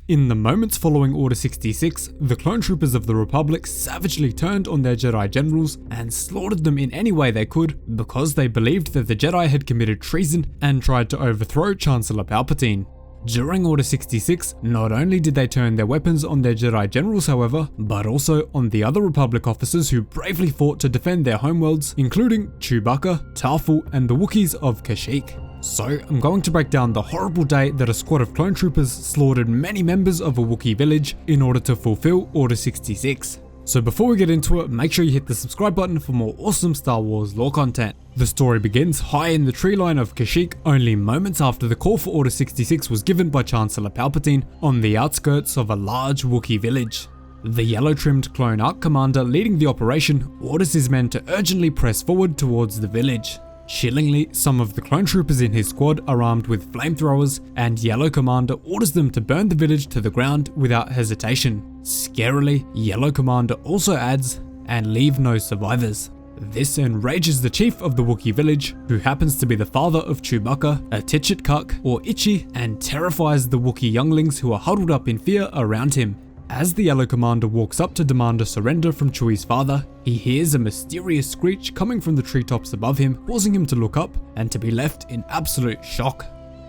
In the moments following Order 66, the clone troopers of the Republic savagely turned on their Jedi generals and slaughtered them in any way they could because they believed that the Jedi had committed treason and tried to overthrow Chancellor Palpatine. During Order 66, not only did they turn their weapons on their Jedi generals however, but also on the other Republic officers who bravely fought to defend their homeworlds, including Chewbacca, Tarful, and the Wookiees of Kashyyyk. So, I'm going to break down the horrible day that a squad of clone troopers slaughtered many members of a Wookiee village in order to fulfill Order 66. So before we get into it, make sure you hit the subscribe button for more awesome Star Wars lore content. The story begins high in the tree line of Kashyyyk, only moments after the call for Order 66 was given by Chancellor Palpatine on the outskirts of a large Wookiee village. The yellow-trimmed clone Arc Commander leading the operation orders his men to urgently press forward towards the village. Chillingly, some of the clone troopers in his squad are armed with flamethrowers, and Yellow Commander orders them to burn the village to the ground without hesitation. Scarily, Yellow Commander also adds, "and leave no survivors." This enrages the chief of the Wookiee village, who happens to be the father of Chewbacca, Attichitcuk, or Itchy, and terrifies the Wookiee younglings who are huddled up in fear around him. As the Yellow Commander walks up to demand a surrender from Chewie's father, he hears a mysterious screech coming from the treetops above him, causing him to look up and to be left in absolute shock.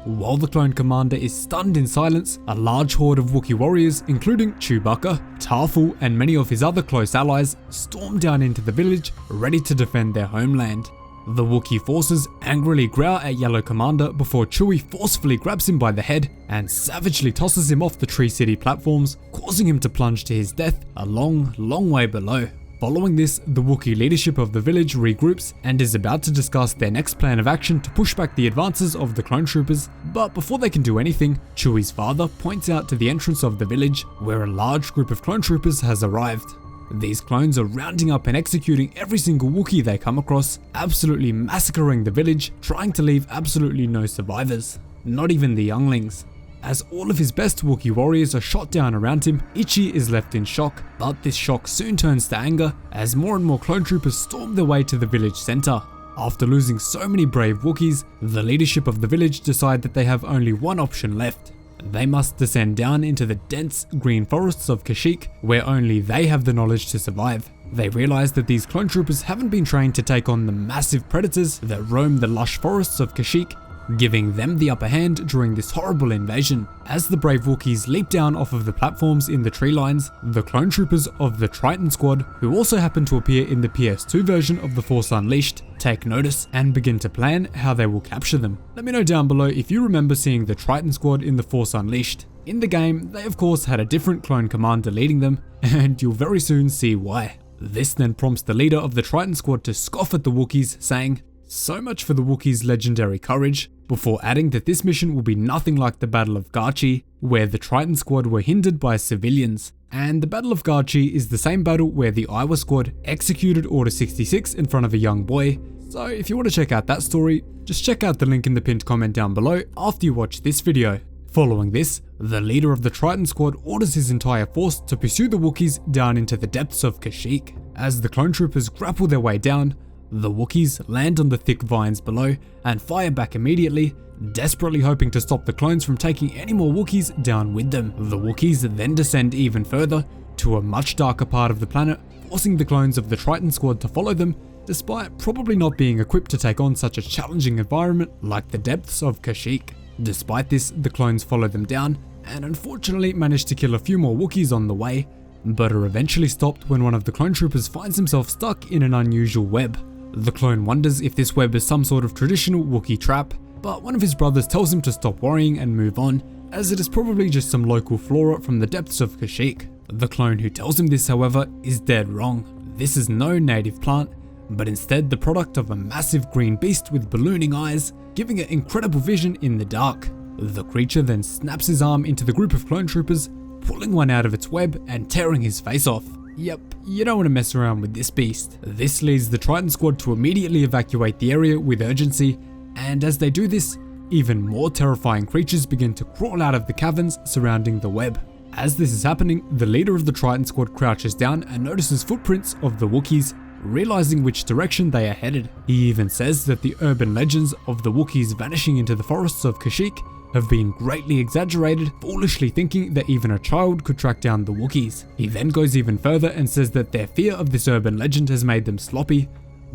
While the clone commander is stunned in silence, a large horde of Wookiee warriors, including Chewbacca, Tarful, and many of his other close allies, storm down into the village, ready to defend their homeland. The Wookiee forces angrily growl at Yellow Commander before Chewie forcefully grabs him by the head and savagely tosses him off the Tree City platforms, causing him to plunge to his death a long way below. Following this, the Wookiee leadership of the village regroups and is about to discuss their next plan of action to push back the advances of the clone troopers, but before they can do anything, Chewie's father points out to the entrance of the village where a large group of clone troopers has arrived. These clones are rounding up and executing every single Wookiee they come across, absolutely massacring the village, trying to leave absolutely no survivors, not even the younglings. As all of his best Wookiee warriors are shot down around him, Itchy is left in shock, but this shock soon turns to anger as more and more clone troopers storm their way to the village center. After losing so many brave Wookiees, the leadership of the village decide that they have only one option left. They must descend down into the dense green forests of Kashyyyk, where only they have the knowledge to survive. They realize that these clone troopers haven't been trained to take on the massive predators that roam the lush forests of Kashyyyk, giving them the upper hand during this horrible invasion. As the brave Wookiees leap down off of the platforms in the tree lines, the clone troopers of the Triton Squad, who also happen to appear in the PS2 version of The Force Unleashed, take notice and begin to plan how they will capture them. Let me know down below if you remember seeing the Triton Squad in The Force Unleashed. In the game, they of course had a different clone commander leading them, and you'll very soon see why. This then prompts the leader of the Triton Squad to scoff at the Wookiees, saying, "So much for the Wookiees' legendary courage," before adding that this mission will be nothing like the Battle of Kashyyyk, where the Triton Squad were hindered by civilians. And the Battle of Kashyyyk is the same battle where the Iowa Squad executed Order 66 in front of a young boy, so if you want to check out that story, just check out the link in the pinned comment down below after you watch this video. Following this, the leader of the Triton Squad orders his entire force to pursue the Wookiees down into the depths of Kashyyyk. As the clone troopers grapple their way down, the Wookiees land on the thick vines below and fire back immediately, desperately hoping to stop the clones from taking any more Wookiees down with them. The Wookiees then descend even further to a much darker part of the planet, forcing the clones of the Triton Squad to follow them, despite probably not being equipped to take on such a challenging environment like the depths of Kashyyyk. Despite this, the clones follow them down and unfortunately manage to kill a few more Wookiees on the way, but are eventually stopped when one of the clone troopers finds himself stuck in an unusual web. The clone wonders if this web is some sort of traditional Wookiee trap, but one of his brothers tells him to stop worrying and move on, as it is probably just some local flora from the depths of Kashyyyk. The clone who tells him this, however, is dead wrong. This is no native plant, but instead the product of a massive green beast with ballooning eyes, giving it incredible vision in the dark. The creature then snaps his arm into the group of clone troopers, pulling one out of its web and tearing his face off. Yep, you don't want to mess around with this beast. This leads the Triton Squad to immediately evacuate the area with urgency, and as they do this, even more terrifying creatures begin to crawl out of the caverns surrounding the web. As this is happening, the leader of the Triton Squad crouches down and notices footprints of the Wookiees, realizing which direction they are headed. He even says that the urban legends of the Wookiees vanishing into the forests of Kashyyyk have been greatly exaggerated, foolishly thinking that even a child could track down the Wookiees. He then goes even further and says that their fear of this urban legend has made them sloppy,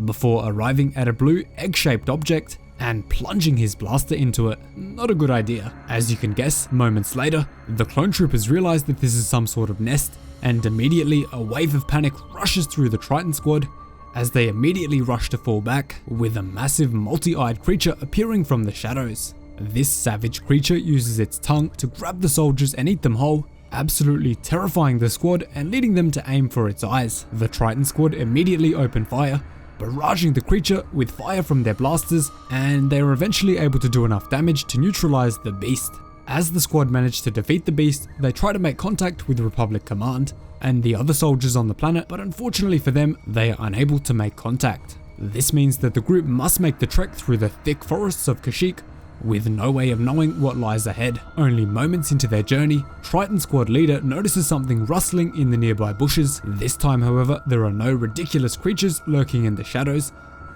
before arriving at a blue egg-shaped object and plunging his blaster into it. Not a good idea. As you can guess, moments later, the clone troopers realize that this is some sort of nest, and immediately a wave of panic rushes through the Triton squad as they immediately rush to fall back, with a massive multi-eyed creature appearing from the shadows. This savage creature uses its tongue to grab the soldiers and eat them whole, absolutely terrifying the squad and leading them to aim for its eyes. The Triton squad immediately open fire, barraging the creature with fire from their blasters, and they are eventually able to do enough damage to neutralize the beast. As the squad manage to defeat the beast, they try to make contact with Republic Command and the other soldiers on the planet, but unfortunately for them, they are unable to make contact. This means that the group must make the trek through the thick forests of Kashyyyk, with no way of knowing what lies ahead. Only moments into their journey, Triton squad leader notices something rustling in the nearby bushes. This time, however, there are no ridiculous creatures lurking in the shadows,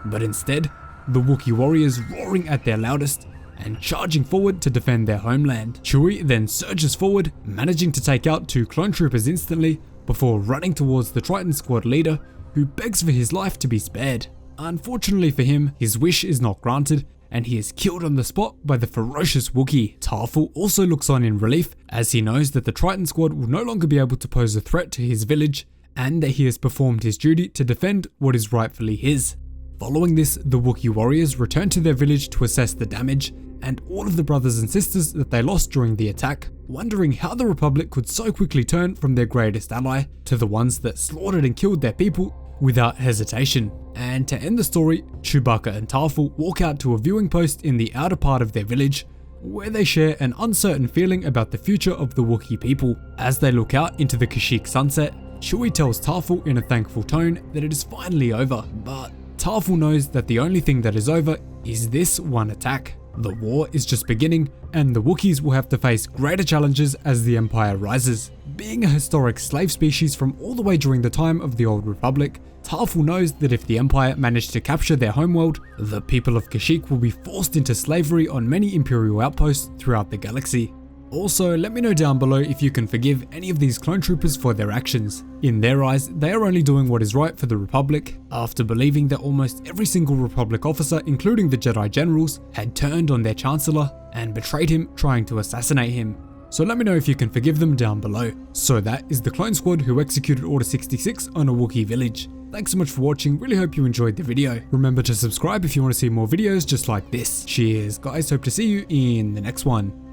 but instead, the Wookiee warriors roaring at their loudest and charging forward to defend their homeland. Chewwie then surges forward, managing to take out 2 clone troopers instantly before running towards the Triton squad leader, who begs for his life to be spared. Unfortunately for him, his wish is not granted, and he is killed on the spot by the ferocious Wookiee. Tarful also looks on in relief, as he knows that the Triton squad will no longer be able to pose a threat to his village, and that he has performed his duty to defend what is rightfully his. Following this, the Wookiee warriors return to their village to assess the damage and all of the brothers and sisters that they lost during the attack, wondering how the Republic could so quickly turn from their greatest ally to the ones that slaughtered and killed their people without hesitation. And to end the story, Chewbacca and Tarful walk out to a viewing post in the outer part of their village, where they share an uncertain feeling about the future of the Wookiee people. As they look out into the Kashyyyk sunset, Chewwie tells Tarful in a thankful tone that it is finally over, but Tarful knows that the only thing that is over is this one attack. The war is just beginning, and the Wookiees will have to face greater challenges as the Empire rises. Being a historic slave species from all the way during the time of the Old Republic, Tarful knows that if the Empire managed to capture their homeworld, the people of Kashyyyk will be forced into slavery on many Imperial outposts throughout the galaxy. Also, let me know down below if you can forgive any of these clone troopers for their actions. In their eyes, they are only doing what is right for the Republic, after believing that almost every single Republic officer, including the Jedi Generals, had turned on their Chancellor and betrayed him, trying to assassinate him. So let me know if you can forgive them down below. So that is the clone squad who executed Order 66 on a Wookiee village. Thanks so much for watching, really hope you enjoyed the video. Remember to subscribe if you want to see more videos just like this. Cheers guys, hope to see you in the next one.